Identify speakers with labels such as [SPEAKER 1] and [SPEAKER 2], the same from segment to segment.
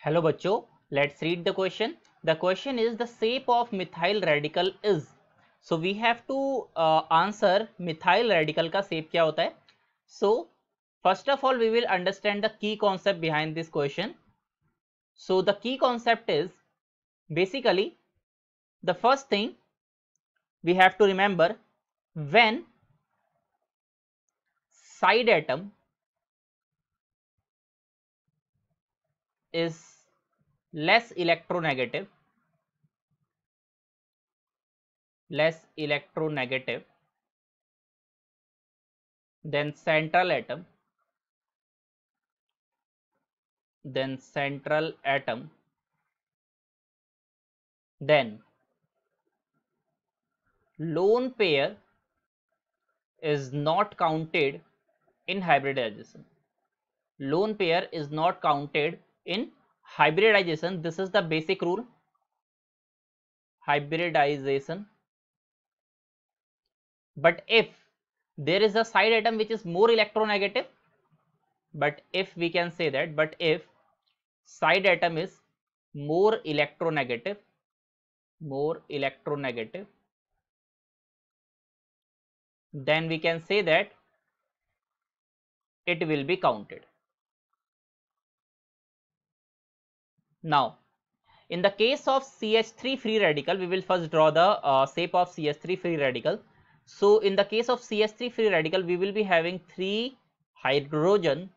[SPEAKER 1] Hello बच्चों, let's read the question. The question is the shape of methyl radical is. So we have to answer methyl radical का shape क्या होता है. So first of all we will understand the key concept behind this question. So the key concept is basically the first thing we have to remember, when side atom is less electronegative than central atom, then lone pair is not counted in hybridization. Lone pair is not counted in hybridization. This is the basic rule. Hybridization. But if there is a side atom which is more electronegative, but if we can say that, but if side atom is more electronegative, then we can say that it will be counted. Now, in the case of CH3 free radical, we will first draw the shape of CH3 free radical. So, in the case of CH3 free radical, we will be having three hydrogen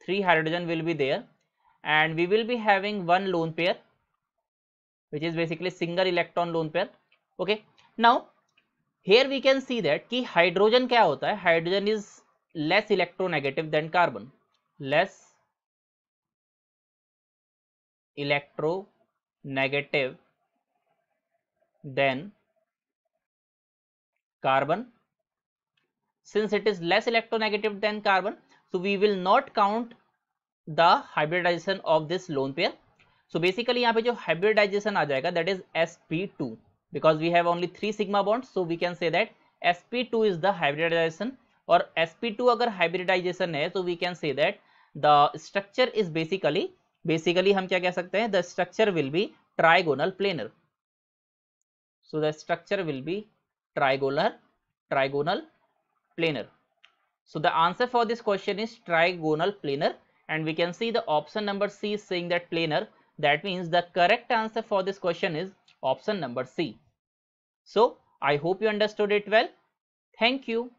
[SPEAKER 1] will be there, and we will be having one lone pair, which is basically single electron lone pair. Okay. Now, here we can see that कि hydrogen क्या होता है? Hydrogen is less electronegative than carbon. Less electronegative than carbon. Since it is less electronegative than carbon, so we will not count the hybridization of this lone pair. So basically यहाँ पे जो hybridization आ जाएगा, that is sp2, because we have only 3 sigma bonds, so we can say that sp2 is the hybridization. और sp2 अगर hybridization है, तो we can say that the structure is basically हम क्या कह सकते हैं, the structure will be trigonal planar. So the structure will be trigonal planar. So the answer for this question is trigonal planar, and we can see the option number C is saying that planar. That means the correct answer for this question is option number C. So I hope you understood it well. Thank you.